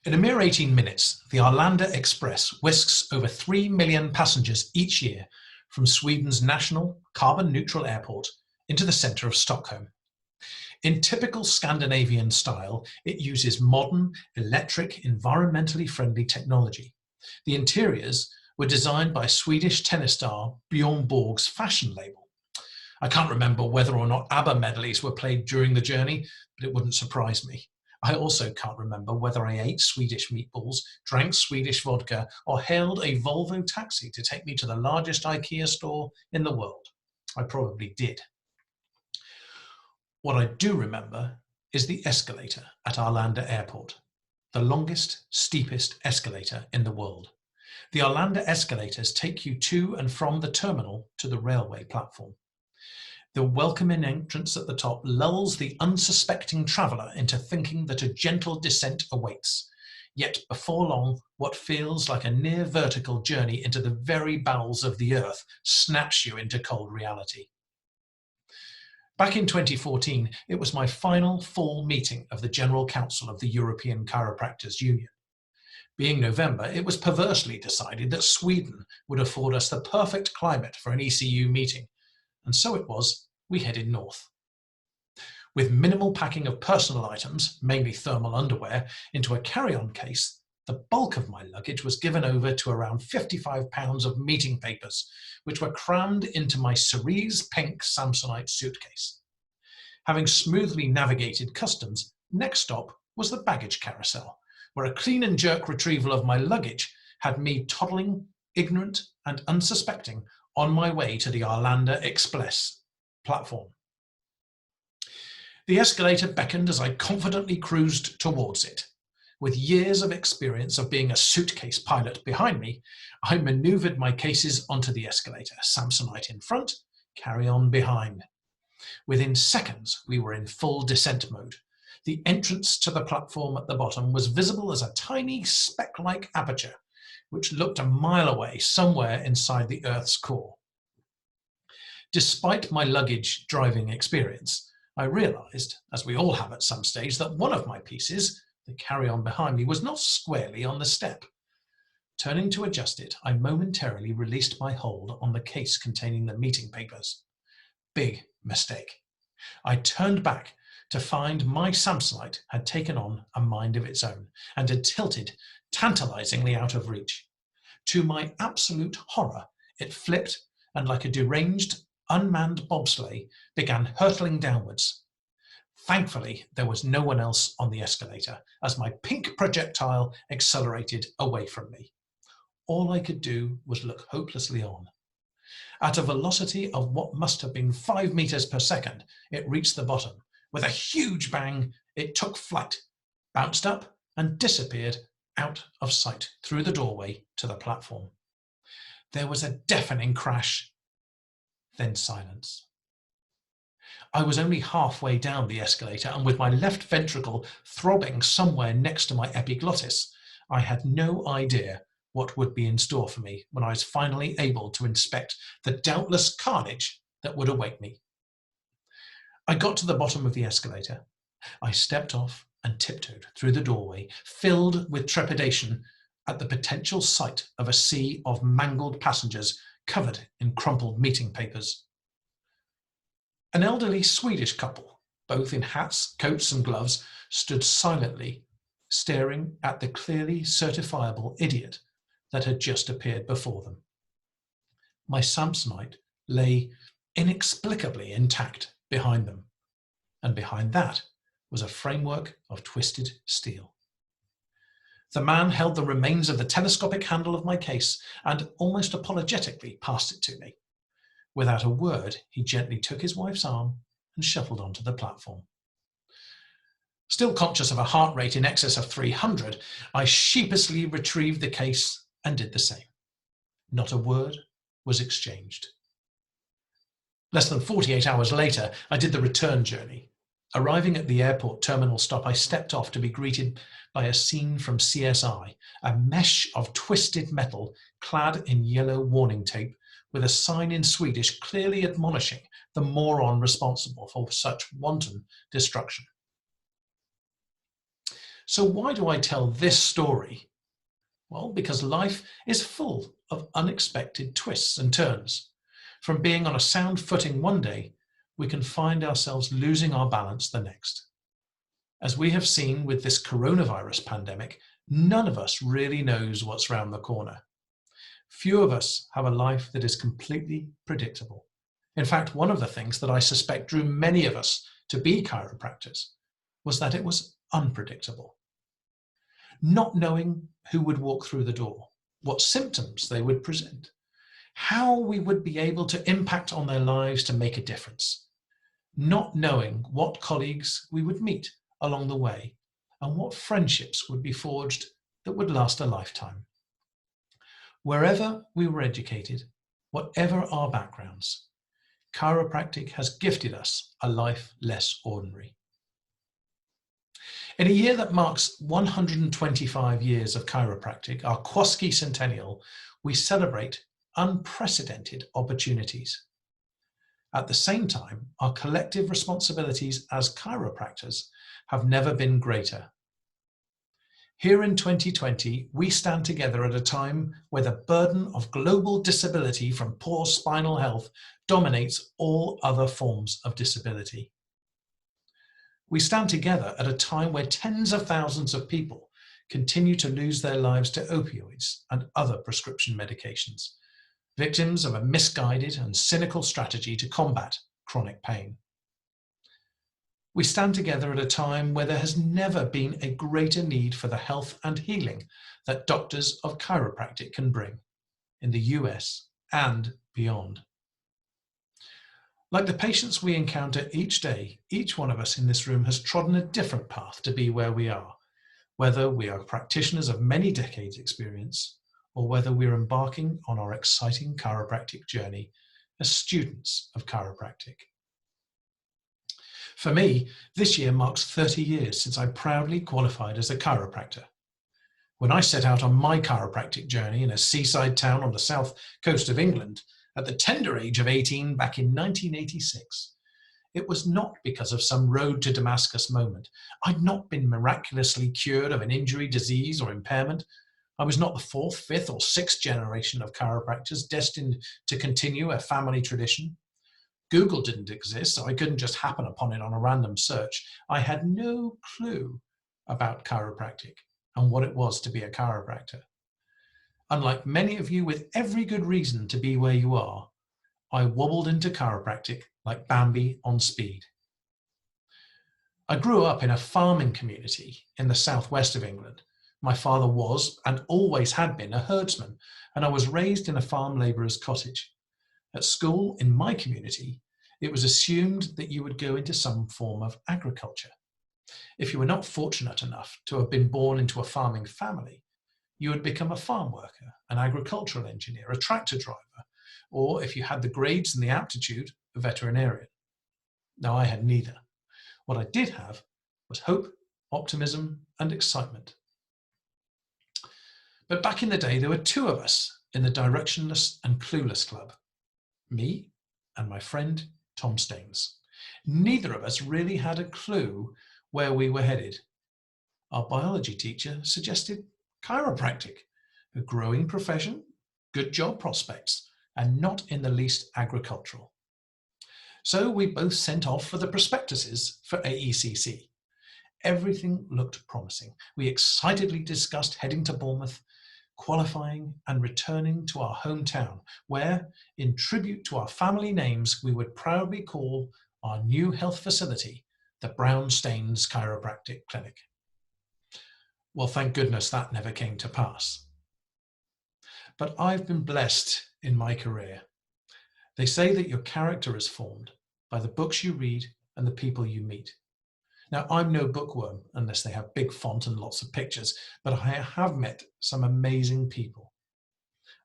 In a mere 18 minutes, the Arlanda Express whisks over 3 million passengers each year from Sweden's national carbon-neutral airport into the centre of Stockholm. In typical Scandinavian style, it uses modern, electric, environmentally friendly technology. The interiors were designed by Swedish tennis star Bjorn Borg's fashion label. I can't remember whether or not ABBA medleys were played during the journey, but it wouldn't surprise me. I also can't remember whether I ate Swedish meatballs, drank Swedish vodka, or hailed a Volvo taxi to take me to the largest IKEA store in the world. I probably did. What I do remember is the escalator at Arlanda Airport, the longest, steepest escalator in the world. The Arlanda escalators take you to and from the terminal to the railway platform. The welcoming entrance at the top lulls the unsuspecting traveller into thinking that a gentle descent awaits. Yet before long, what feels like a near vertical journey into the very bowels of the earth snaps you into cold reality. Back in 2014, it was my final full meeting of the General Council of the European Chiropractors Union. Being November, it was perversely decided that Sweden would afford us the perfect climate for an ECU meeting. And so it was, we headed north. With minimal packing of personal items, mainly thermal underwear, into a carry-on case, the bulk of my luggage was given over to around 55 pounds of meeting papers, which were crammed into my cerise pink Samsonite suitcase. Having smoothly navigated customs, next stop was the baggage carousel, where a clean and jerk retrieval of my luggage had me toddling, ignorant and unsuspecting, on my way to the Arlanda Express platform. The escalator beckoned as I confidently cruised towards it. With years of experience of being a suitcase pilot behind me, I maneuvered my cases onto the escalator, Samsonite in front, carry-on behind. Within seconds, we were in full descent mode. The entrance to the platform at the bottom was visible as a tiny speck-like aperture, which looked a mile away somewhere inside the Earth's core. Despite my luggage driving experience, I realized, as we all have at some stage, that one of my pieces, the carry-on behind me, was not squarely on the step. Turning to adjust it, I momentarily released my hold on the case containing the meeting papers. Big mistake. I turned back to find my Samsonite had taken on a mind of its own and had tilted tantalizingly out of reach. To my absolute horror, it flipped and, like a deranged, unmanned bobsleigh, began hurtling downwards. Thankfully, there was no one else on the escalator as my pink projectile accelerated away from me. All I could do was look hopelessly on. At a velocity of what must have been 5 meters per second, it reached the bottom. With a huge bang, it took flight, bounced up and disappeared out of sight through the doorway to the platform. There was a deafening crash, then silence. I was only halfway down the escalator, and with my left ventricle throbbing somewhere next to my epiglottis, I had no idea what would be in store for me when I was finally able to inspect the doubtless carnage that would await me. I got to the bottom of the escalator. I stepped off and tiptoed through the doorway, filled with trepidation at the potential sight of a sea of mangled passengers covered in crumpled meeting papers. An elderly Swedish couple, both in hats, coats and gloves, stood silently, staring at the clearly certifiable idiot that had just appeared before them. My Samsonite lay inexplicably intact behind them, and behind that was a framework of twisted steel. The man held the remains of the telescopic handle of my case and almost apologetically passed it to me. Without a word, he gently took his wife's arm and shuffled onto the platform. Still conscious of a heart rate in excess of 300, I sheepishly retrieved the case and did the same. Not a word was exchanged. Less than 48 hours later, I did the return journey. Arriving at the airport terminal stop, I stepped off to be greeted by a scene from CSI, a mesh of twisted metal clad in yellow warning tape with a sign in Swedish clearly admonishing the moron responsible for such wanton destruction. So why do I tell this story? Well, because life is full of unexpected twists and turns. From being on a sound footing one day, we can find ourselves losing our balance the next. As we have seen with this coronavirus pandemic, none of us really knows what's round the corner. Few of us have a life that is completely predictable. In fact, one of the things that I suspect drew many of us to be chiropractors was that it was unpredictable. Not knowing who would walk through the door, what symptoms they would present, how we would be able to impact on their lives to make a difference. Not knowing what colleagues we would meet along the way and what friendships would be forged that would last a lifetime. Wherever we were educated, whatever our backgrounds, chiropractic has gifted us a life less ordinary. In a year that marks 125 years of chiropractic, our Kwoski Centennial, we celebrate unprecedented opportunities. At the same time, our collective responsibilities as chiropractors have never been greater. Here in 2020, we stand together at a time where the burden of global disability from poor spinal health dominates all other forms of disability. We stand together at a time where tens of thousands of people continue to lose their lives to opioids and other prescription medications, victims of a misguided and cynical strategy to combat chronic pain. We stand together at a time where there has never been a greater need for the health and healing that doctors of chiropractic can bring in the US and beyond. Like the patients we encounter each day, each one of us in this room has trodden a different path to be where we are, whether we are practitioners of many decades' experience or whether we're embarking on our exciting chiropractic journey as students of chiropractic. For me, this year marks 30 years since I proudly qualified as a chiropractor. When I set out on my chiropractic journey in a seaside town on the south coast of England at the tender age of 18 back in 1986, it was not because of some road to Damascus moment. I'd not been miraculously cured of an injury, disease, or impairment. I was not the fourth, fifth, or sixth generation of chiropractors destined to continue a family tradition. Google didn't exist, so I couldn't just happen upon it on a random search. I had no clue about chiropractic and what it was to be a chiropractor. Unlike many of you with every good reason to be where you are, I wobbled into chiropractic like Bambi on speed. I grew up in a farming community in the southwest of England. My father was and always had been a herdsman, and I was raised in a farm labourer's cottage. At school, in my community, it was assumed that you would go into some form of agriculture. If you were not fortunate enough to have been born into a farming family, you would become a farm worker, an agricultural engineer, a tractor driver, or if you had the grades and the aptitude, a veterinarian. Now, I had neither. What I did have was hope, optimism, and excitement. But back in the day, there were two of us in the Directionless and Clueless Club, me and my friend Tom Staines. Neither of us really had a clue where we were headed. Our biology teacher suggested chiropractic, a growing profession, good job prospects, and not in the least agricultural. So we both sent off for the prospectuses for AECC. Everything looked promising. We excitedly discussed heading to Bournemouth, qualifying and returning to our hometown, where, in tribute to our family names, we would proudly call our new health facility the Brown Staines Chiropractic Clinic. Well, thank goodness that never came to pass. But I've been blessed in my career. They say that your character is formed by the books you read and the people you meet. Now, I'm no bookworm unless they have big font and lots of pictures, but I have met some amazing people.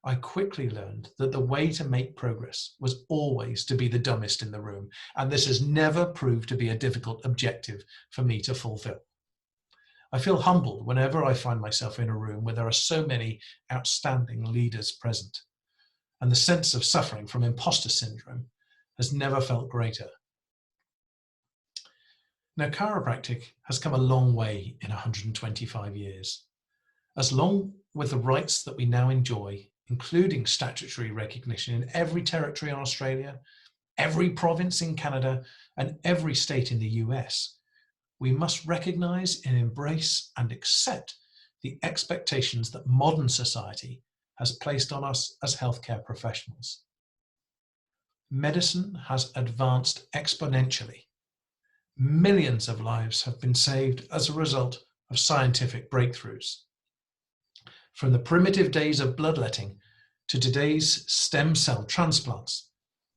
I quickly learned that the way to make progress was always to be the dumbest in the room, and this has never proved to be a difficult objective for me to fulfill. I feel humbled whenever I find myself in a room where there are so many outstanding leaders present, and the sense of suffering from imposter syndrome has never felt greater. Now, chiropractic has come a long way in 125 years. As long with the rights that we now enjoy, including statutory recognition in every territory in Australia, every province in Canada, and every state in the US, we must recognise and embrace and accept the expectations that modern society has placed on us as healthcare professionals. Medicine has advanced exponentially. Millions of lives have been saved as a result of scientific breakthroughs. From the primitive days of bloodletting to today's stem cell transplants,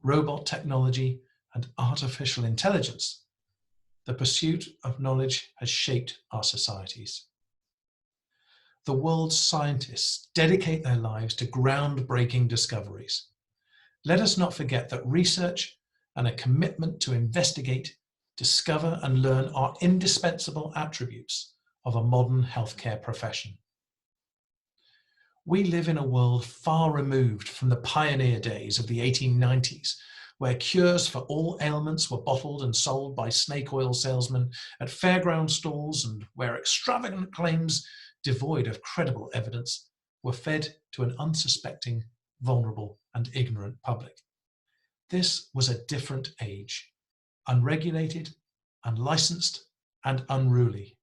robot technology, and artificial intelligence, the pursuit of knowledge has shaped our societies. The world's scientists dedicate their lives to groundbreaking discoveries. Let us not forget that research and a commitment to investigate, discover, and learn are indispensable attributes of a modern healthcare profession. We live in a world far removed from the pioneer days of the 1890s, where cures for all ailments were bottled and sold by snake oil salesmen at fairground stalls, and where extravagant claims devoid of credible evidence were fed to an unsuspecting, vulnerable, and ignorant public. This was a different age, unregulated, unlicensed, and unruly.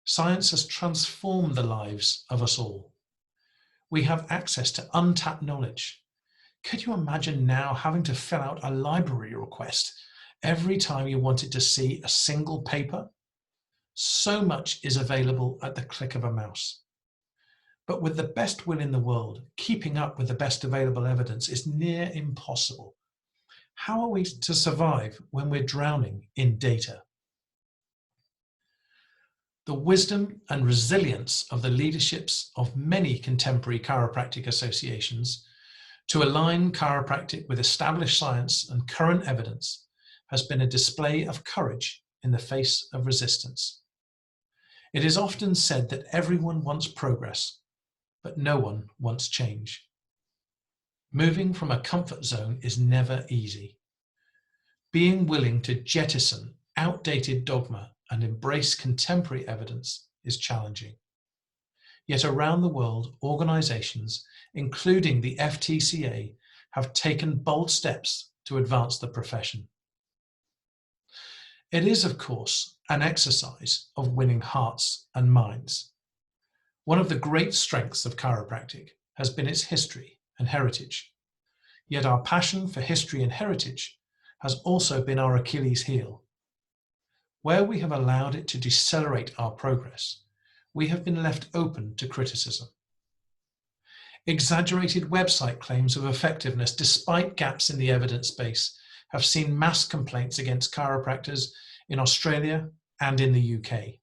Science has transformed the lives of us all. We have access to untapped knowledge. Could you imagine now having to fill out a library request every time you wanted to see a single paper? So much is available at the click of a mouse. But with the best will in the world, keeping up with the best available evidence is near impossible. How are we to survive when we're drowning in data? The wisdom and resilience of the leaderships of many contemporary chiropractic associations to align chiropractic with established science and current evidence has been a display of courage in the face of resistance. It is often said that everyone wants progress, but no one wants change. Moving from a comfort zone is never easy. Being willing to jettison outdated dogma and embrace contemporary evidence is challenging. Yet around the world, organizations, including the FTCA, have taken bold steps to advance the profession. It is, of course, an exercise of winning hearts and minds. One of the great strengths of chiropractic has been its history and heritage. Yet our passion for history and heritage has also been our Achilles heel. Where we have allowed it to decelerate our progress, we have been left open to criticism. Exaggerated website claims of effectiveness, despite gaps in the evidence base, have seen mass complaints against chiropractors in Australia and in the UK.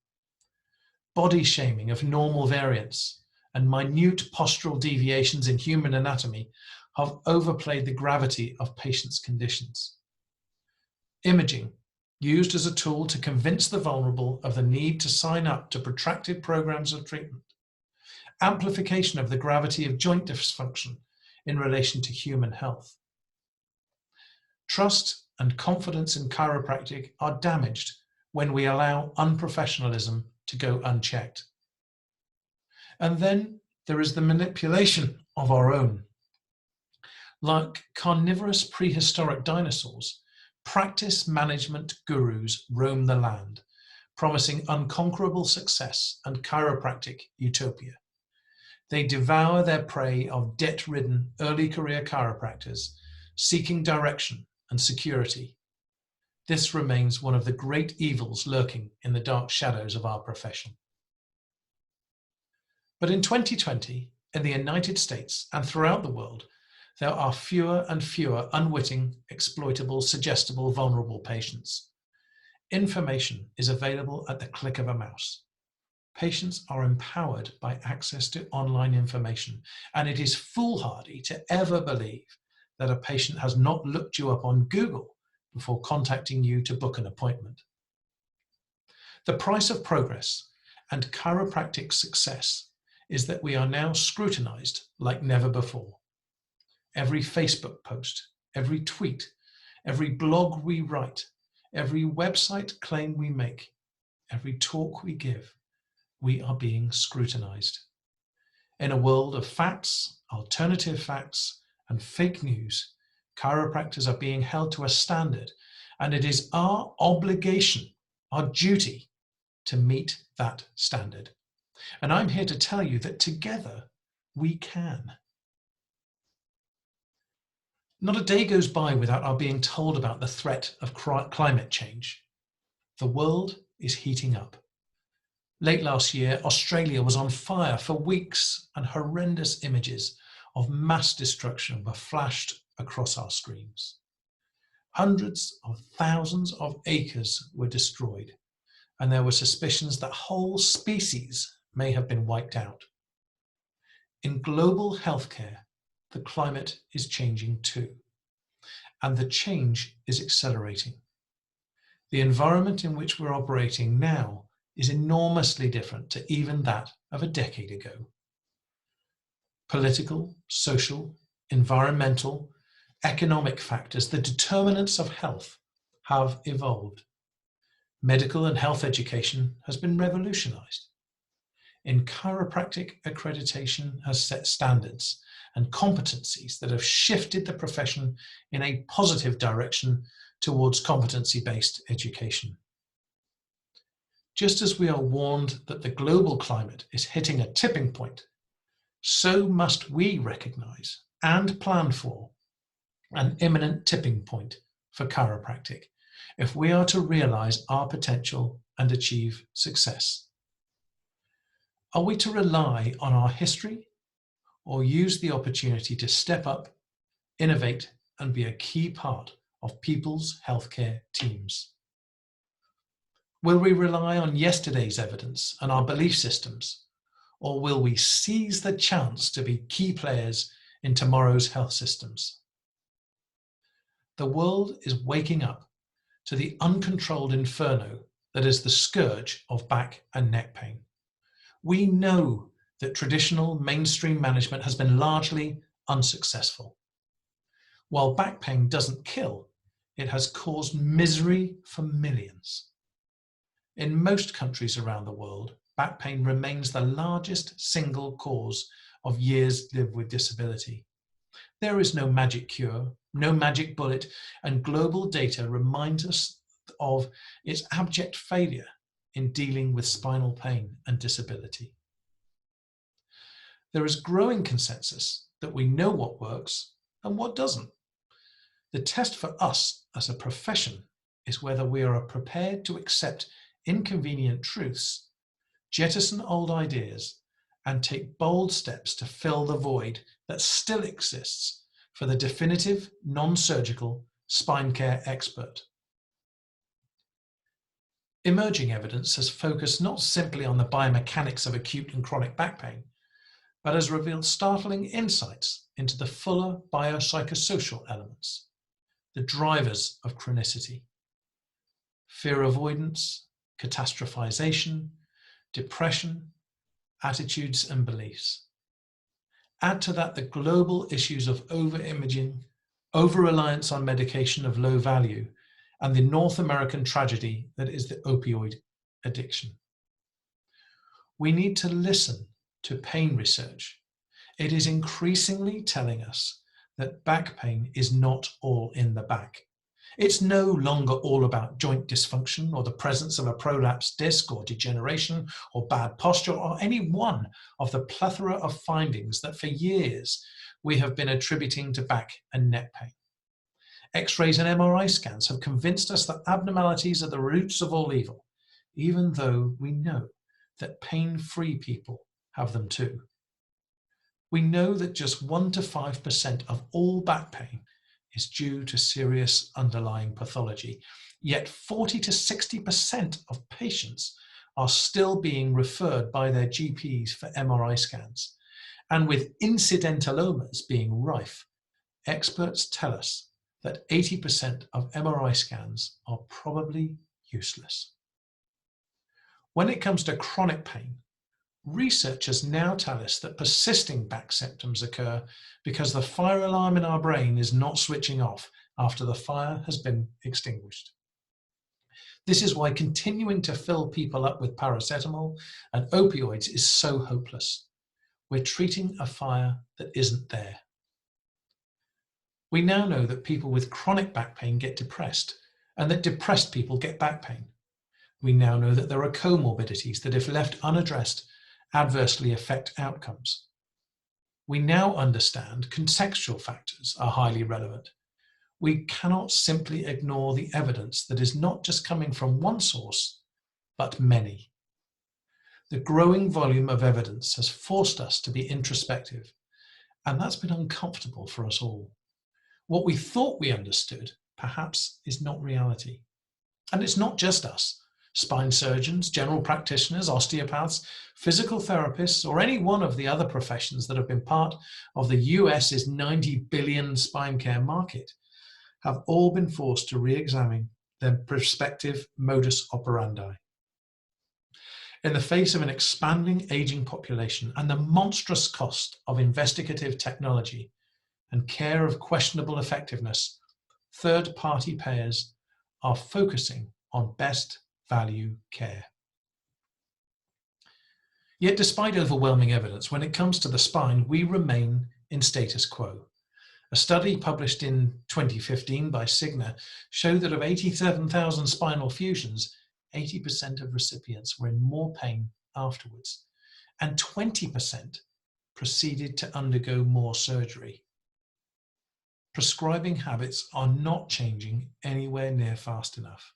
Body shaming of normal variants and minute postural deviations in human anatomy have overplayed the gravity of patients' conditions. Imaging, used as a tool to convince the vulnerable of the need to sign up to protracted programs of treatment. Amplification of the gravity of joint dysfunction in relation to human health. Trust and confidence in chiropractic are damaged when we allow unprofessionalism to go unchecked. And then there is the manipulation of our own. Like carnivorous prehistoric dinosaurs, practice management gurus roam the land, promising unconquerable success and chiropractic utopia. They devour their prey of debt-ridden early career chiropractors, seeking direction and security. This remains one of the great evils lurking in the dark shadows of our profession. But in 2020, in the United States and throughout the world, there are fewer and fewer unwitting, exploitable, suggestible, vulnerable patients. Information is available at the click of a mouse. Patients are empowered by access to online information, and it is foolhardy to ever believe that a patient has not looked you up on Google before contacting you to book an appointment. The price of progress and chiropractic success is that we are now scrutinized like never before. Every Facebook post, every tweet, every blog we write, Every website claim we make, every talk we give, we are being scrutinized. In a world of facts, alternative facts, and fake news, chiropractors are being held to a standard, and it is our obligation, our duty, to meet that standard. And I'm here to tell you that together we can. Not a day goes by without our being told about the threat of climate change. The world is heating up. Late last year, Australia was on fire for weeks, and horrendous images of mass destruction were flashed across our screens. Hundreds of thousands of acres were destroyed, and there were suspicions that whole species may have been wiped out. In global healthcare, the climate is changing too, and the change is accelerating. The environment in which we're operating now is enormously different to even that of a decade ago. Political, social, environmental, economic factors, the determinants of health, have evolved. Medical and health education has been revolutionized. In chiropractic, accreditation has set standards and competencies that have shifted the profession in a positive direction towards competency-based education. Just as we are warned that the global climate is hitting a tipping point, so must we recognize and plan for an imminent tipping point for chiropractic if we are to realize our potential and achieve success. Are we to rely on our history or use the opportunity to step up, innovate, and be a key part of people's healthcare teams? Will we rely on yesterday's evidence and our belief systems, or will we seize the chance to be key players in tomorrow's health systems? The world is waking up to the uncontrolled inferno that is the scourge of back and neck pain. We know that traditional mainstream management has been largely unsuccessful. While back pain doesn't kill, it has caused misery for millions. In most countries around the world, back pain remains the largest single cause of years lived with disability. There is no magic cure, no magic bullet, and global data reminds us of its abject failure in dealing with spinal pain and disability. There is growing consensus that we know what works and what doesn't. The test for us as a profession is whether we are prepared to accept inconvenient truths, jettison old ideas, and take bold steps to fill the void that still exists for the definitive, non-surgical spine care expert. Emerging evidence has focused not simply on the biomechanics of acute and chronic back pain, but has revealed startling insights into the fuller biopsychosocial elements, the drivers of chronicity: fear avoidance, catastrophization, depression, attitudes and beliefs. Add to that the global issues of over-imaging, over-reliance on medication of low value, and the North American tragedy that is the opioid addiction. We need to listen to pain research. It is increasingly telling us that back pain is not all in the back. It's no longer all about joint dysfunction or the presence of a prolapsed disc or degeneration or bad posture or any one of the plethora of findings that for years we have been attributing to back and neck pain. X-rays and MRI scans have convinced us that abnormalities are the roots of all evil, even though we know that pain-free people have them too. We know that just 1 to 5% of all back pain is due to serious underlying pathology, yet 40 to 60% of patients are still being referred by their GPs for MRI scans. And with incidentalomas being rife, experts tell us that 80% of MRI scans are probably useless. When it comes to chronic pain, researchers now tell us that persisting back symptoms occur because the fire alarm in our brain is not switching off after the fire has been extinguished. This is why continuing to fill people up with paracetamol and opioids is so hopeless. We're treating a fire that isn't there. We now know that people with chronic back pain get depressed, and that depressed people get back pain. We now know that there are comorbidities that, if left unaddressed, adversely affect outcomes. We now understand contextual factors are highly relevant. We cannot simply ignore the evidence that is not just coming from one source, but many. The growing volume of evidence has forced us to be introspective, and that's been uncomfortable for us all. What we thought we understood, perhaps, is not reality. And it's not just us. Spine surgeons, general practitioners, osteopaths, physical therapists, or any one of the other professions that have been part of the US's 90 billion spine care market have all been forced to re-examine their prospective modus operandi. In the face of an expanding aging population and the monstrous cost of investigative technology and care of questionable effectiveness, third-party payers are focusing on best value care. Yet despite overwhelming evidence, when it comes to the spine, we remain in status quo. A study published in 2015 by Cigna showed that of 87,000 spinal fusions, 80% of recipients were in more pain afterwards, and 20% proceeded to undergo more surgery. Prescribing habits are not changing anywhere near fast enough.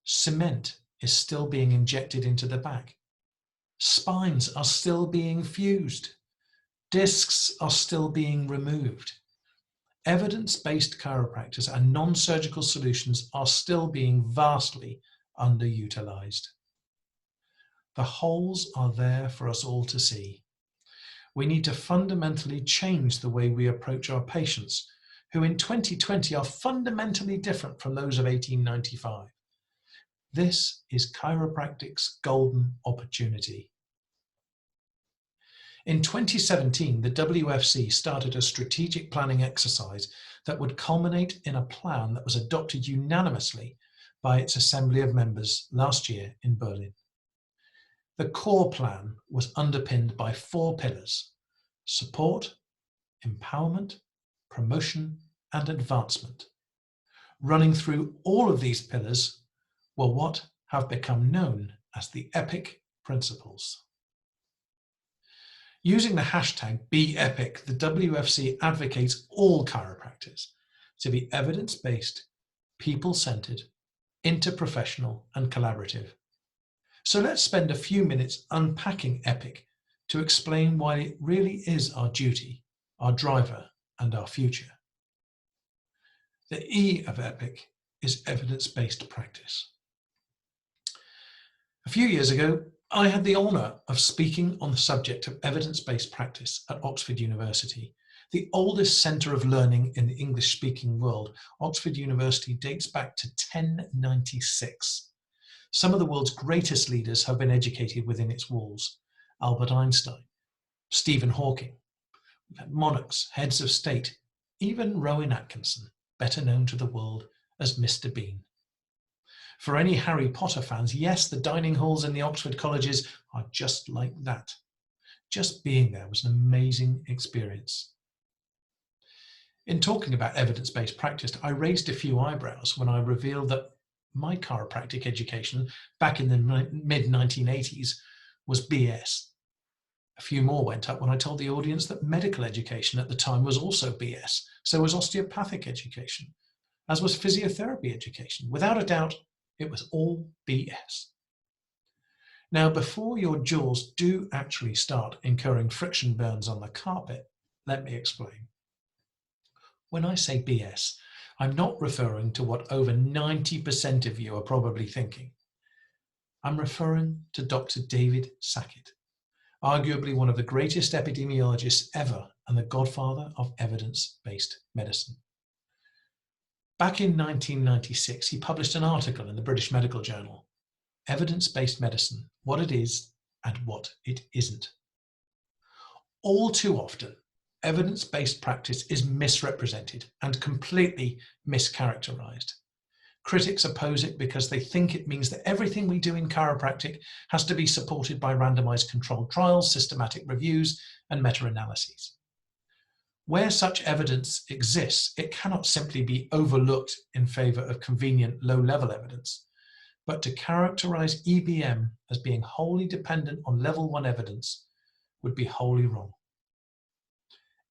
Cement is still being injected into the back. Spines are still being fused. Discs are still being removed. Evidence-based chiropractors and non-surgical solutions are still being vastly underutilized. The holes are there for us all to see. We need to fundamentally change the way we approach our patients, who in 2020 are fundamentally different from those of 1895. This is chiropractic's golden opportunity. In 2017, the WFC started a strategic planning exercise that would culminate in a plan that was adopted unanimously by its assembly of members last year in Berlin. The core plan was underpinned by 4 pillars: support, empowerment, promotion, and advancement. Running through all of these pillars were what have become known as the EPIC principles. Using the hashtag #BeEpic, the WFC advocates all chiropractors to be evidence-based, people-centered, interprofessional, and collaborative. So let's spend a few minutes unpacking EPIC to explain why it really is our duty, our driver, and our future. The E of EPIC is evidence-based practice. A few years ago, I had the honour of speaking on the subject of evidence-based practice at Oxford University, the oldest centre of learning in the English-speaking world. Oxford University dates back to 1096. Some of the world's greatest leaders have been educated within its walls. Albert Einstein, Stephen Hawking. We've had monarchs, heads of state, even Rowan Atkinson, better known to the world as Mr. Bean. For any Harry Potter fans, yes, the dining halls in the Oxford colleges are just like that. Just being there was an amazing experience. In talking about evidence-based practice, I raised a few eyebrows when I revealed that my chiropractic education back in the mid-1980s was BS. A few more went up when I told the audience that medical education at the time was also BS. So was osteopathic education, as was physiotherapy education. Without a doubt, it was all BS. Now, before your jaws do actually start incurring friction burns on the carpet, let me explain. When I say BS, I'm not referring to what over 90% of you are probably thinking. I'm referring to Dr. David Sackett, arguably one of the greatest epidemiologists ever and the godfather of evidence-based medicine. Back in 1996, he published an article in the British Medical Journal, Evidence-Based Medicine, What It Is and What It Isn't. All too often, evidence-based practice is misrepresented and completely mischaracterized. Critics oppose it because they think it means that everything we do in chiropractic has to be supported by randomized controlled trials, systematic reviews, and meta-analyses. Where such evidence exists, it cannot simply be overlooked in favor of convenient low-level evidence, but to characterize EBM as being wholly dependent on level 1 evidence would be wholly wrong.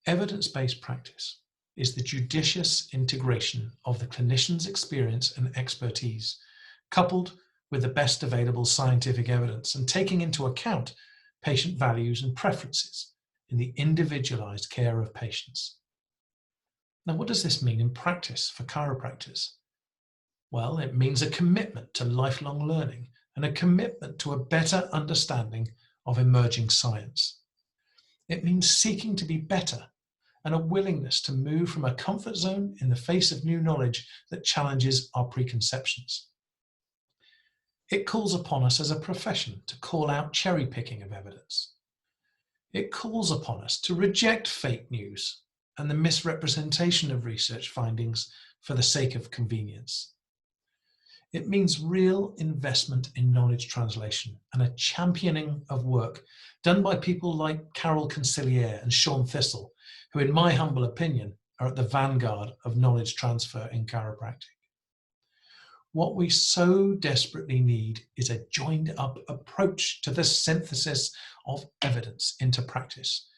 Evidence-based practice is the judicious integration of the clinician's experience and expertise, coupled with the best available scientific evidence and taking into account patient values and preferences in the individualized care of patients. Now, what does this mean in practice for chiropractors? Well, it means a commitment to lifelong learning and a commitment to a better understanding of emerging science. It means seeking to be better and a willingness to move from a comfort zone in the face of new knowledge that challenges our preconceptions. It calls upon us as a profession to call out cherry picking of evidence. It calls upon us to reject fake news and the misrepresentation of research findings for the sake of convenience. It means real investment in knowledge translation and a championing of work done by people like Carol Conciliere and Sean Thistle, who in my humble opinion are at the vanguard of knowledge transfer in chiropractic. What we so desperately need is a joined up approach to the synthesis of evidence into practice.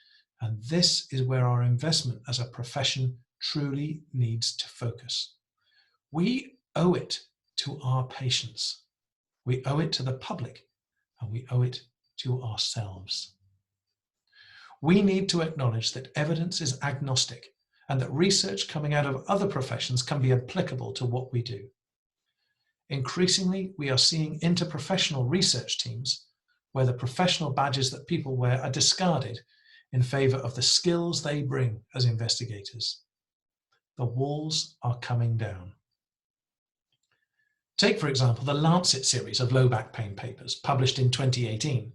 And this is where our investment as a profession truly needs to focus. We owe it to our patients. We owe it to the public, and we owe it to ourselves. We need to acknowledge that evidence is agnostic and that research coming out of other professions can be applicable to what we do. Increasingly, we are seeing interprofessional research teams where the professional badges that people wear are discarded in favor of the skills they bring as investigators. The walls are coming down. Take, for example, the Lancet series of low back pain papers published in 2018.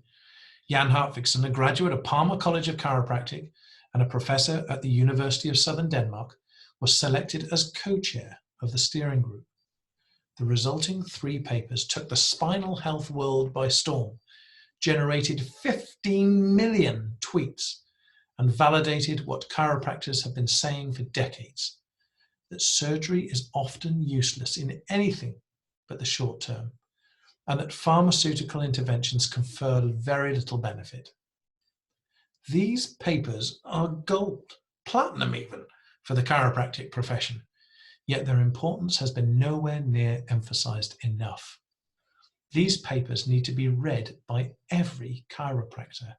Jan Hartvikson, a graduate of Palmer College of Chiropractic and a professor at the University of Southern Denmark, was selected as co-chair of the steering group. The resulting 3 papers took the spinal health world by storm, generated 15 million tweets, and validated what chiropractors have been saying for decades, that surgery is often useless in anything but the short term, and that pharmaceutical interventions confer very little benefit. These papers are gold, platinum even, for the chiropractic profession, yet their importance has been nowhere near emphasized enough. These papers need to be read by every chiropractor.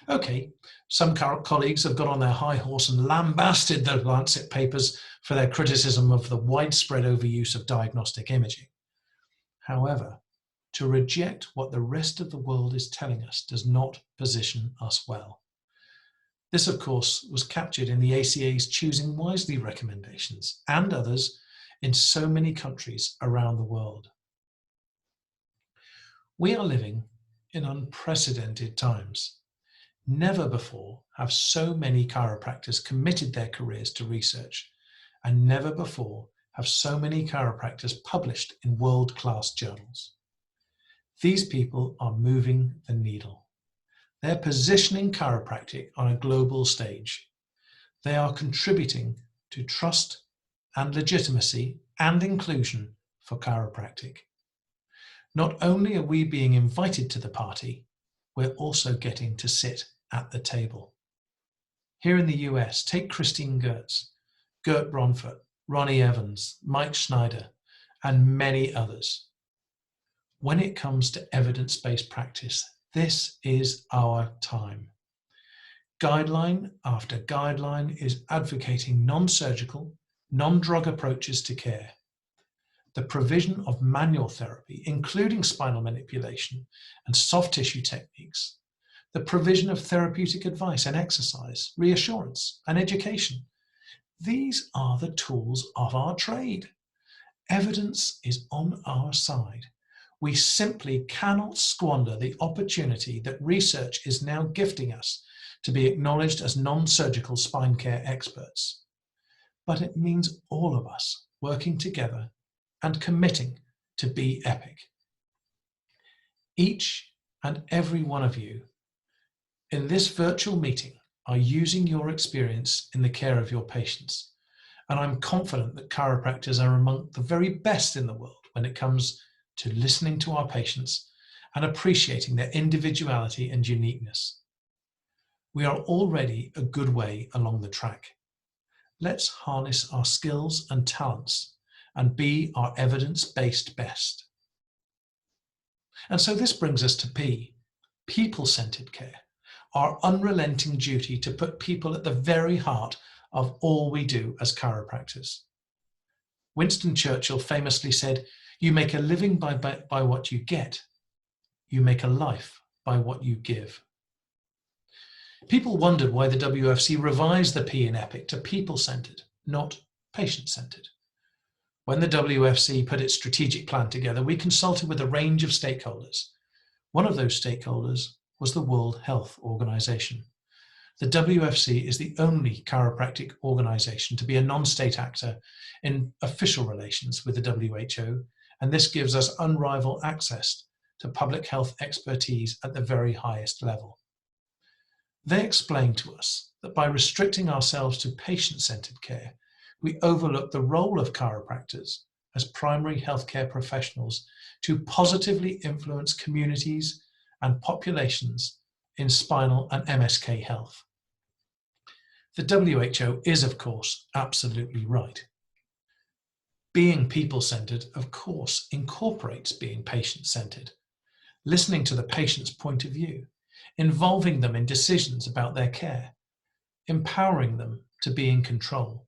Okay, some colleagues have got on their high horse and lambasted the Lancet papers for their criticism of the widespread overuse of diagnostic imaging. However, to reject what the rest of the world is telling us does not position us well. This, of course, was captured in the ACA's Choosing Wisely recommendations and others in so many countries around the world. We are living in unprecedented times. Never before have so many chiropractors committed their careers to research, and never before have so many chiropractors published in world-class journals. These people are moving the needle. They're positioning chiropractic on a global stage. They are contributing to trust and legitimacy and inclusion for chiropractic. Not only are we being invited to the party, we're also getting to sit at the table. Here in the US, take Christine Gertz, Gert Bronfert, Ronnie Evans, Mike Schneider, and many others. When it comes to evidence-based practice, this is our time. Guideline after guideline is advocating non-surgical, non-drug approaches to care. The provision of manual therapy, including spinal manipulation and soft tissue techniques, the provision of therapeutic advice and exercise, reassurance and education. These are the tools of our trade. Evidence is on our side. We simply cannot squander the opportunity that research is now gifting us to be acknowledged as non-surgical spine care experts. But it means all of us working together and committing to be epic. Each and every one of you in this virtual meeting are using your experience in the care of your patients. And I'm confident that chiropractors are among the very best in the world when it comes to listening to our patients and appreciating their individuality and uniqueness. We are already a good way along the track. Let's harness our skills and talents and be our evidence-based best. And so this brings us to P, people-centered care, our unrelenting duty to put people at the very heart of all we do as chiropractors. Winston Churchill famously said, "You make a living by what you get. You make a life by what you give." People wondered why the WFC revised the P in EPIC to people-centered, not patient-centered. When the WFC put its strategic plan together, we consulted with a range of stakeholders. One of those stakeholders was the World Health Organization. The WFC is the only chiropractic organization to be a non-state actor in official relations with the WHO, and this gives us unrivaled access to public health expertise at the very highest level. They explained to us that by restricting ourselves to patient-centered care, we overlook the role of chiropractors as primary healthcare professionals to positively influence communities and populations in spinal and MSK health. The WHO is, of course, absolutely right. Being people-centered, of course, incorporates being patient-centered, listening to the patient's point of view, involving them in decisions about their care, empowering them to be in control,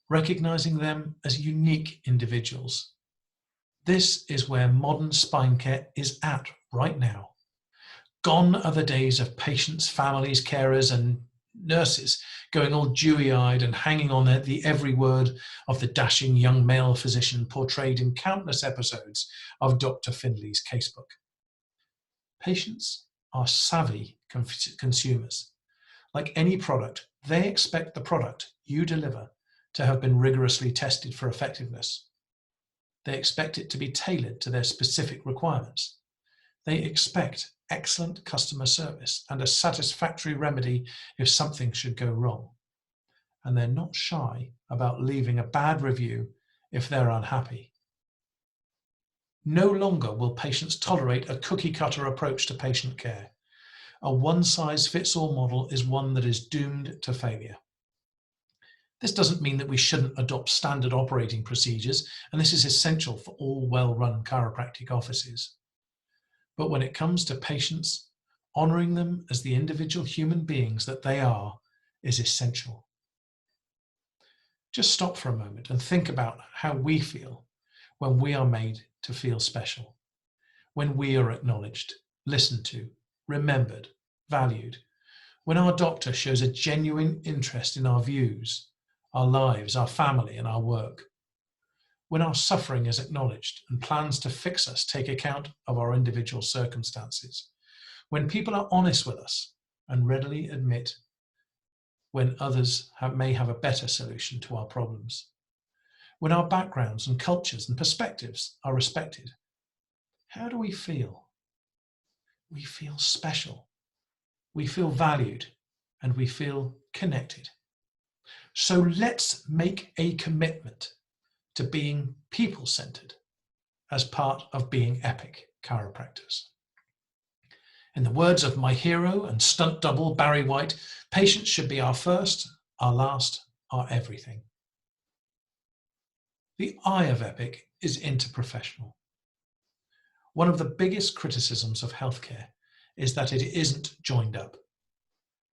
recognizing them as unique individuals. This is where modern spine care is at right now. Gone are the days of patients, families, carers, and nurses going all dewy-eyed and hanging on the every word of the dashing young male physician portrayed in countless episodes of Dr. Finley's Casebook. Patients are savvy consumers. Like any product, they expect the product you deliver to have been rigorously tested for effectiveness. They expect it to be tailored to their specific requirements. They expect excellent customer service and a satisfactory remedy if something should go wrong. And they're not shy about leaving a bad review if they're unhappy. No longer will patients tolerate a cookie-cutter approach to patient care. A one-size-fits-all model is one that is doomed to failure. This doesn't mean that we shouldn't adopt standard operating procedures, and this is essential for all well-run chiropractic offices. But when it comes to patients, honoring them as the individual human beings that they are is essential. Just stop for a moment and think about how we feel when we are made to feel special, when we are acknowledged, listened to, remembered, valued, when our doctor shows a genuine interest in our views, our lives, our family, and our work, when our suffering is acknowledged and plans to fix us take account of our individual circumstances, when people are honest with us and readily admit when others may have a better solution to our problems, when our backgrounds and cultures and perspectives are respected, how do we feel? We feel special, we feel valued, and we feel connected. So let's make a commitment to being people-centered as part of being epic chiropractors. In the words of my hero and stunt double, Barry White, patients should be our first, our last, our everything. The I of epic is interprofessional. One of the biggest criticisms of healthcare is that it isn't joined up.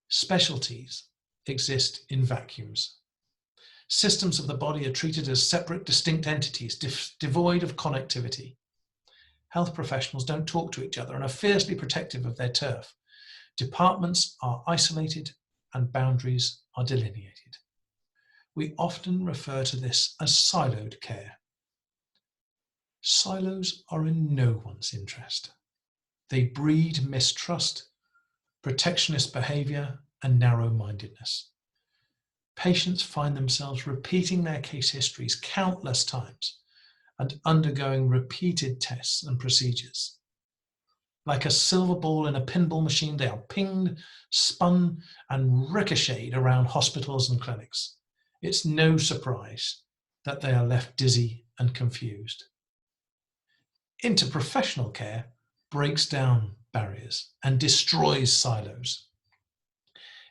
Specialties exist in vacuums. Systems of the body are treated as separate, distinct entities, devoid of connectivity. Health professionals don't talk to each other and are fiercely protective of their turf. Departments are isolated and boundaries are delineated. We often refer to this as siloed care. Silos are in no one's interest. They breed mistrust, protectionist behavior, and narrow-mindedness. Patients find themselves repeating their case histories countless times and undergoing repeated tests and procedures. Like a silver ball in a pinball machine, they are pinged, spun, and ricocheted around hospitals and clinics. It's no surprise that they are left dizzy and confused. Interprofessional care breaks down barriers and destroys silos.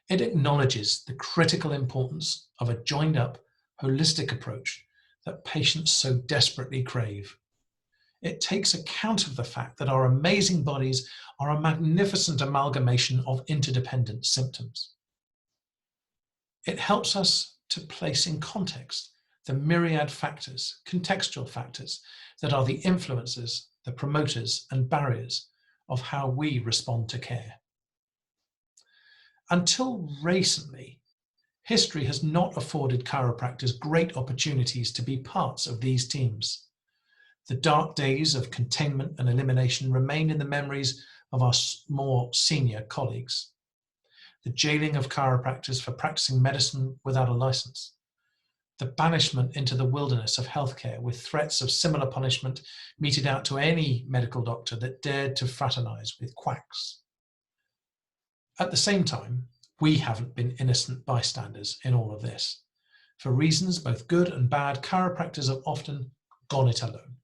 It acknowledges the critical importance of a joined-up, holistic approach that patients so desperately crave. It takes account of the fact that our amazing bodies are a magnificent amalgamation of interdependent symptoms. It helps us to place in context the myriad factors, contextual factors, that are the influencers, the promoters, and barriers of how we respond to care. Until recently, history has not afforded chiropractors great opportunities to be parts of these teams. The dark days of containment and elimination remain in the memories of our more senior colleagues. The jailing of chiropractors for practicing medicine without a license, the banishment into the wilderness of healthcare with threats of similar punishment meted out to any medical doctor that dared to fraternize with quacks. At the same time, we haven't been innocent bystanders in all of this. For reasons both good and bad, chiropractors have often gone it alone.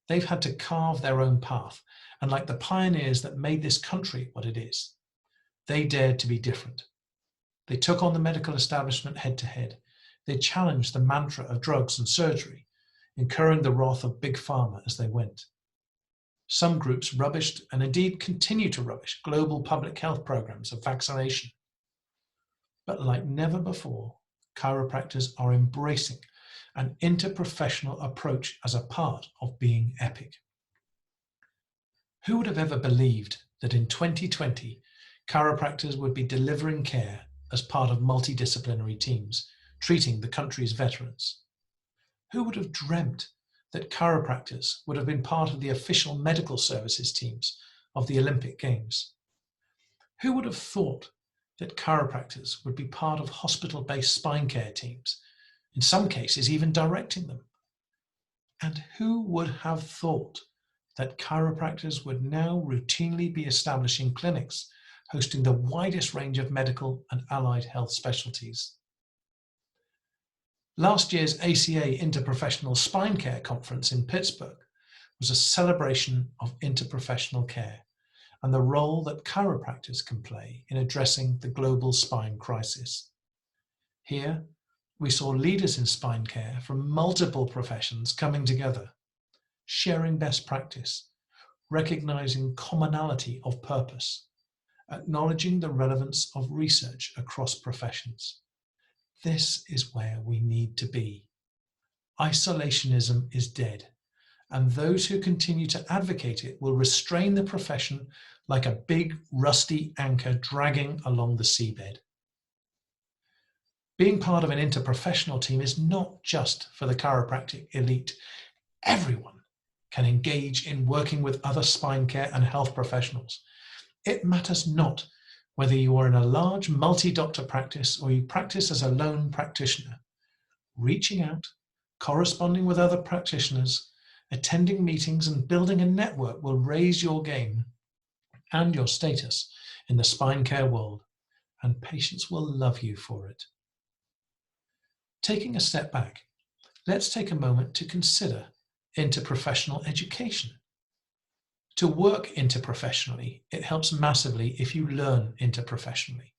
They've had to carve their own path, and like the pioneers that made this country what it is, they dared to be different. They took on the medical establishment head to head. They challenged the mantra of drugs and surgery, incurring the wrath of big pharma as they went. Some groups rubbished, and indeed continue to rubbish, global public health programs of vaccination. But like never before, chiropractors are embracing an interprofessional approach as a part of being epic. Who would have ever believed that in 2020, chiropractors would be delivering care as part of multidisciplinary teams, treating the country's veterans? Who would have dreamt that chiropractors would have been part of the official medical services teams of the Olympic Games? Who would have thought that chiropractors would be part of hospital-based spine care teams, in some cases even directing them? And who would have thought that chiropractors would now routinely be establishing clinics hosting the widest range of medical and allied health specialties? Last year's ACA Interprofessional Spine Care Conference in Pittsburgh was a celebration of interprofessional care and the role that chiropractors can play in addressing the global spine crisis. Here, we saw leaders in spine care from multiple professions coming together, sharing best practice, recognizing commonality of purpose, acknowledging the relevance of research across professions. This is where we need to be. Isolationism is dead, and those who continue to advocate it will restrain the profession like a big rusty anchor dragging along the seabed. Being part of an interprofessional team is not just for the chiropractic elite. Everyone can engage in working with other spine care and health professionals. It matters not whether you are in a large multi-doctor practice or you practice as a lone practitioner. Reaching out, corresponding with other practitioners, attending meetings and building a network will raise your game and your status in the spine care world, and patients will love you for it. Taking a step back, let's take a moment to consider interprofessional education. To work interprofessionally, it helps massively if you learn interprofessionally.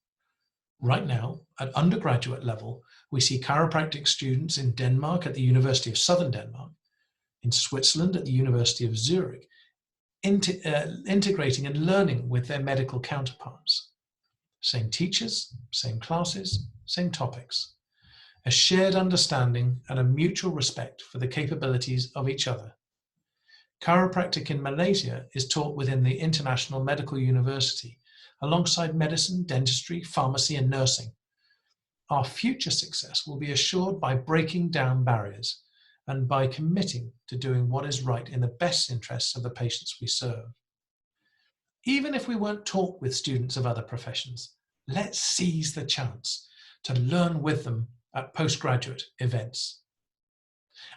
Right now, at undergraduate level, we see chiropractic students in Denmark at the University of Southern Denmark, in Switzerland at the University of Zurich, integrating and learning with their medical counterparts. Same teachers, same classes, same topics. A shared understanding and a mutual respect for the capabilities of each other. Chiropractic in Malaysia is taught within the International Medical University, alongside medicine, dentistry, pharmacy, and nursing. Our future success will be assured by breaking down barriers and by committing to doing what is right in the best interests of the patients we serve. Even if we weren't taught with students of other professions, let's seize the chance to learn with them at postgraduate events.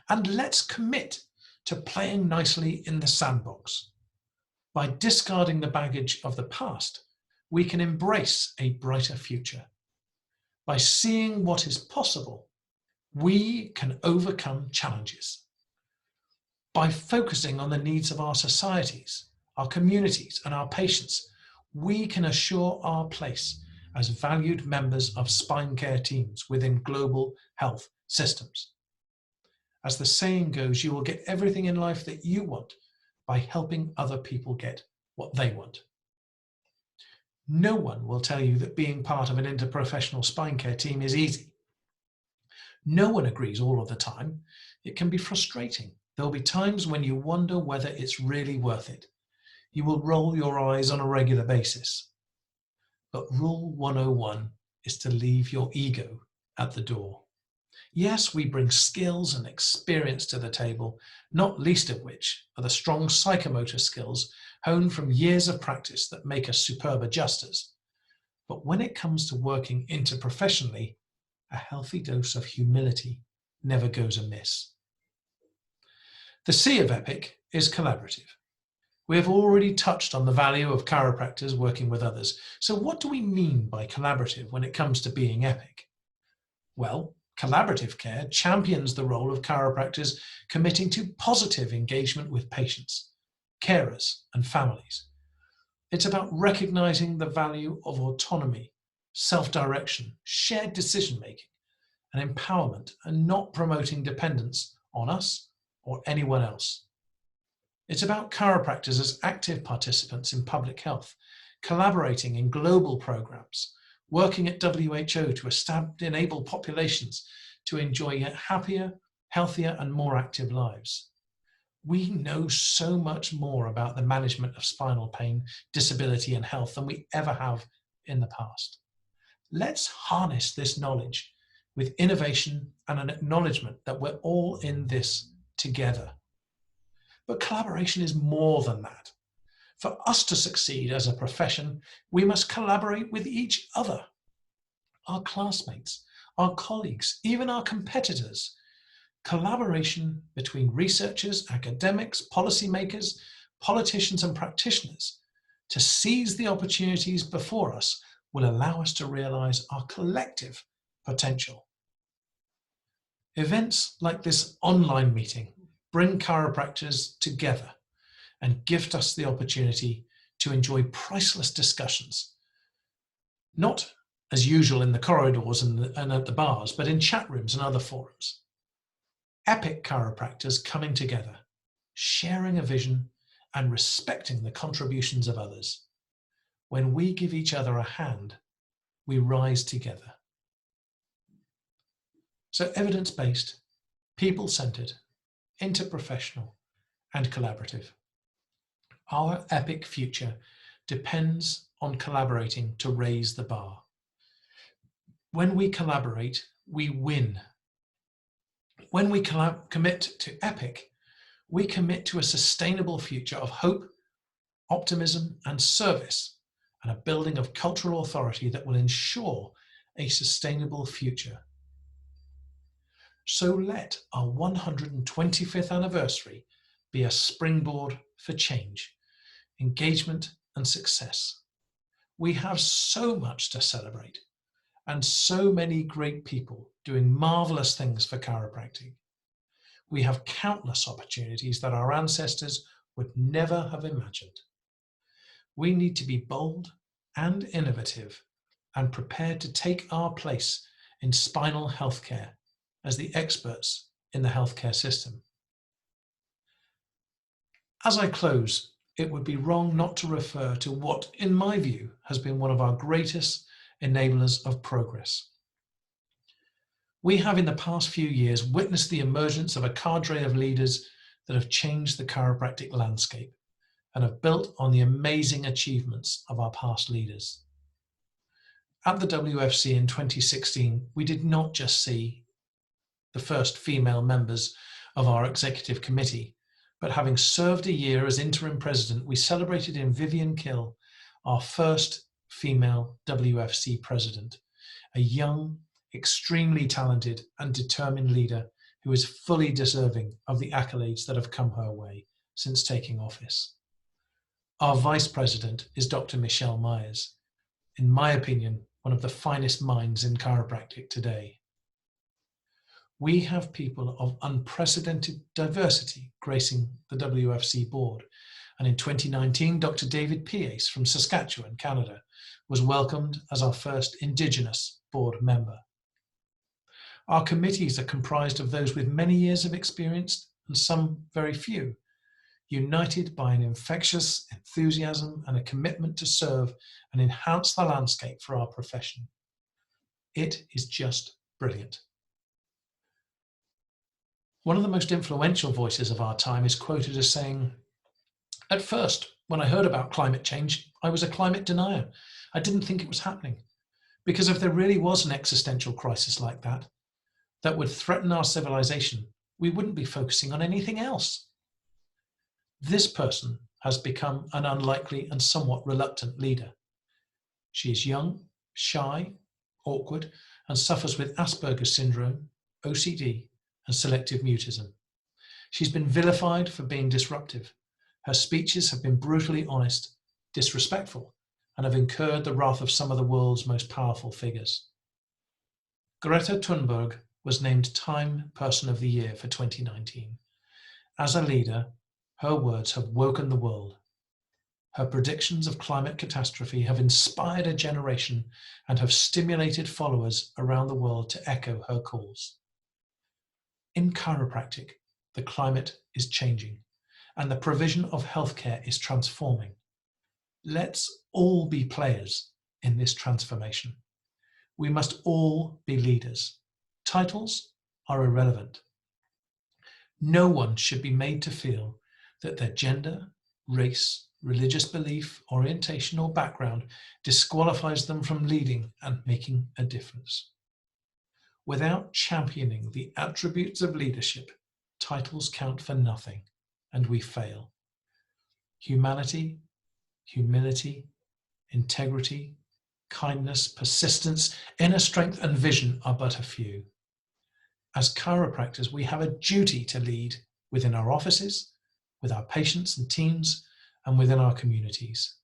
And let's commit to playing nicely in the sandbox. By discarding the baggage of the past, we can embrace a brighter future. By seeing what is possible, we can overcome challenges. By focusing on the needs of our societies, our communities, and our patients, we can assure our place as valued members of spine care teams within global health systems. As the saying goes, you will get everything in life that you want by helping other people get what they want. No one will tell you that being part of an interprofessional spine care team is easy. No one agrees all of the time. It can be frustrating. There will be times when you wonder whether it's really worth it. You will roll your eyes on a regular basis. But Rule 101 is to leave your ego at the door. Yes, we bring skills and experience to the table, not least of which are the strong psychomotor skills honed from years of practice that make us superb adjusters. But when it comes to working interprofessionally, a healthy dose of humility never goes amiss. The C of EPIC is collaborative. We have already touched on the value of chiropractors working with others. So what do we mean by collaborative when it comes to being EPIC? Well, collaborative care champions the role of chiropractors committing to positive engagement with patients, carers, and families. It's about recognizing the value of autonomy, self-direction, shared decision-making, and empowerment, and not promoting dependence on us or anyone else. It's about chiropractors as active participants in public health, collaborating in global programs, working at WHO to enable populations to enjoy happier, healthier, and more active lives. We know so much more about the management of spinal pain, disability, and health than we ever have in the past. Let's harness this knowledge with innovation and an acknowledgement that we're all in this together. But collaboration is more than that. For us to succeed as a profession, we must collaborate with each other, our classmates, our colleagues, even our competitors. Collaboration between researchers, academics, policymakers, politicians, and practitioners to seize the opportunities before us will allow us to realize our collective potential. Events like this online meeting bring chiropractors together and gift us the opportunity to enjoy priceless discussions, not as usual in the corridors and at the bars, but in chat rooms and other forums. Epic chiropractors coming together, sharing a vision and respecting the contributions of others. When we give each other a hand, we rise together. So evidence-based, people-centered, interprofessional, and collaborative. Our epic future depends on collaborating to raise the bar. When we collaborate, we win. When we commit to epic, we commit to a sustainable future of hope, optimism, and service, and a building of cultural authority that will ensure a sustainable future. So let our 125th anniversary be a springboard for change, engagement, and success. We have so much to celebrate and so many great people doing marvelous things for chiropractic. We have countless opportunities that our ancestors would never have imagined. We need to be bold and innovative and prepared to take our place in spinal healthcare as the experts in the healthcare system. As I close, it would be wrong not to refer to what, in my view, has been one of our greatest enablers of progress. We have in the past few years witnessed the emergence of a cadre of leaders that have changed the chiropractic landscape and have built on the amazing achievements of our past leaders. At the WFC in 2016, we did not just see the first female members of our executive committee, but having served a year as interim president, we celebrated in Vivian Kill, our first female WFC president, a young, extremely talented and determined leader who is fully deserving of the accolades that have come her way since taking office. Our Vice President is Dr. Michelle Myers, in my opinion, one of the finest minds in chiropractic today. We have people of unprecedented diversity gracing the WFC board, and in 2019, Dr. David Pies from Saskatchewan, Canada, was welcomed as our first Indigenous board member. Our committees are comprised of those with many years of experience and some very few, united by an infectious enthusiasm and a commitment to serve and enhance the landscape for our profession. It is just brilliant. One of the most influential voices of our time is quoted as saying, "At first, when I heard about climate change, I was a climate denier. I didn't think it was happening. Because if there really was an existential crisis like that would threaten our civilization, we wouldn't be focusing on anything else." This person has become an unlikely and somewhat reluctant leader. She is young, shy, awkward, and suffers with Asperger's syndrome, OCD, and selective mutism. She's been vilified for being disruptive. Her speeches have been brutally honest, disrespectful, and have incurred the wrath of some of the world's most powerful figures. Greta Thunberg was named Time Person of the Year for 2019. As a leader, her words have woken the world. Her predictions of climate catastrophe have inspired a generation and have stimulated followers around the world to echo her calls. In chiropractic, the climate is changing and the provision of healthcare is transforming. Let's all be players in this transformation. We must all be leaders. Titles are irrelevant. No one should be made to feel that their gender, race, religious belief, orientation, or background disqualifies them from leading and making a difference. Without championing the attributes of leadership, titles count for nothing, and we fail. Humanity, humility, integrity, kindness, persistence, inner strength, and vision are but a few. As chiropractors, we have a duty to lead within our offices, with our patients and teams, and within our communities.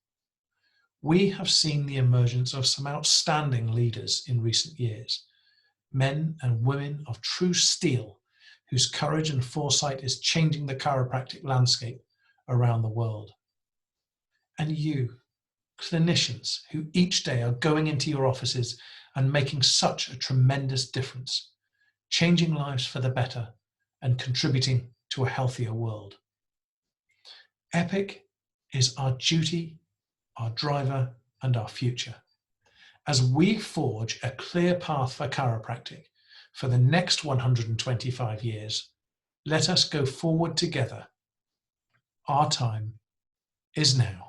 We have seen the emergence of some outstanding leaders in recent years, men and women of true steel, whose courage and foresight is changing the chiropractic landscape around the world. And you, clinicians who each day are going into your offices and making such a tremendous difference, changing lives for the better and contributing to a healthier world. EPIC is our duty, our driver, and our future. As we forge a clear path for chiropractic for the next 125 years, let us go forward together. Our time is now.